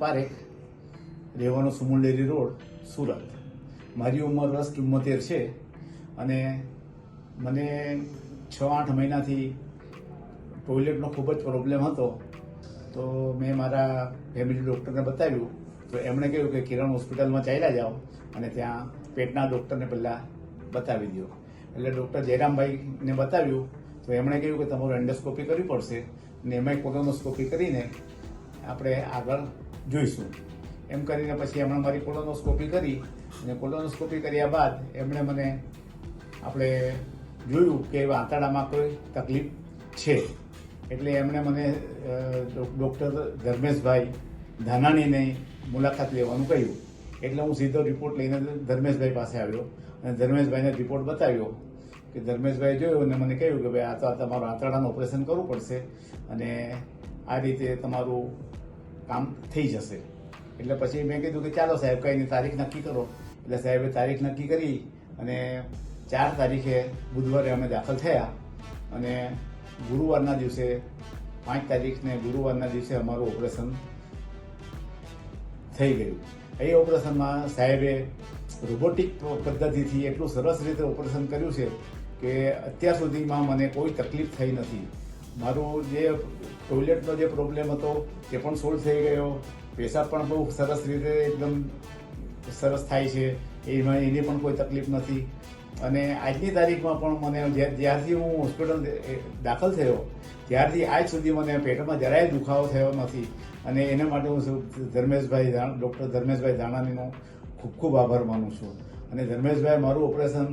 પારેખ, રહેવાનો Sumul dairy road, Surat. મારી ઉંમર વર્ષ 74 છે અને મને 6-8 મહિનાથી ટોયલેટનો ખૂબ જ પ્રોબ્લેમ હતો. તો મેં મારા ફેમિલી ડૉક્ટરને બતાવ્યું તો એમણે કહ્યું કે કિરણ હોસ્પિટલમાં ચાલ્યા જાઓ અને ત્યાં પેટના ડૉક્ટરને પહેલાં બતાવી દો. એટલે ડૉક્ટર જયરામભાઈને બતાવ્યું તો એમણે કહ્યું કે તમારું એન્ડોસ્કોપી કરવી પડશે અને એમાંય કોલોનોસ્કોપી કરીને આપણે આગળ જોઈશું. એમ કરીને પછી એમણે મારી કોલોનોસ્કોપી કરી અને કોલોનોસ્કોપી કર્યા બાદ એમણે મને આપણે જોયું કે આંતરડામાં કોઈ તકલીફ છે. એટલે એમણે મને ડૉક્ટર ધર્મેશભાઈ ધાનાણીની મુલાકાત લેવાનું કહ્યું. એટલે હું સીધો રિપોર્ટ લઈને ધર્મેશભાઈ પાસે આવ્યો અને ધર્મેશભાઈને રિપોર્ટ બતાવ્યો. કે ધર્મેશભાઈ જોયું અને મને કહ્યું કે ભાઈ આ તો તમારું આંતરડાનું ઓપરેશન કરવું પડશે અને આ રીતે તમારું કામ થઈ જશે. એટલે પછી મેં કીધું કે ચાલો સાહેબ કંઈ નહીં, તારીખ નક્કી કરો. એટલે સાહેબે તારીખ નક્કી કરી અને 4 તારીખે બુધવારે અમે દાખલ થયા અને ગુરુવારના દિવસે 5 તારીખને ગુરુવારના દિવસે અમારું ઓપરેશન થઈ ગયું. એ ઓપરેશનમાં સાહેબે રોબોટિક પદ્ધતિથી એટલું સરસ રીતે ઓપરેશન કર્યું છે કે અત્યાર સુધીમાં મને કોઈ તકલીફ થઈ નથી. મારું જે ટોયલેટનો જે પ્રોબ્લેમ હતો તે પણ સોલ્વ થઈ ગયો. પેશાબ પણ બહુ સરસ રીતે એકદમ સરસ થાય છે, એની પણ કોઈ તકલીફ નથી. અને આજની તારીખમાં પણ મને જ્યારથી હું હોસ્પિટલ દાખલ થયો ત્યારથી આજ સુધી મને પેટમાં જરાય દુખાવો થયો નથી. અને એના માટે હું ડૉક્ટર ધર્મેશભાઈ ધાનાણીનો ખૂબ ખૂબ આભાર માનું છું. અને ધર્મેશભાઈ મારું ઓપરેશન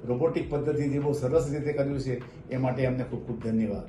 રોબોટિક પદ્ધતિથી બહુ સરસ રીતે કર્યું છે એ માટે એમને ખૂબ ખૂબ ધન્યવાદ.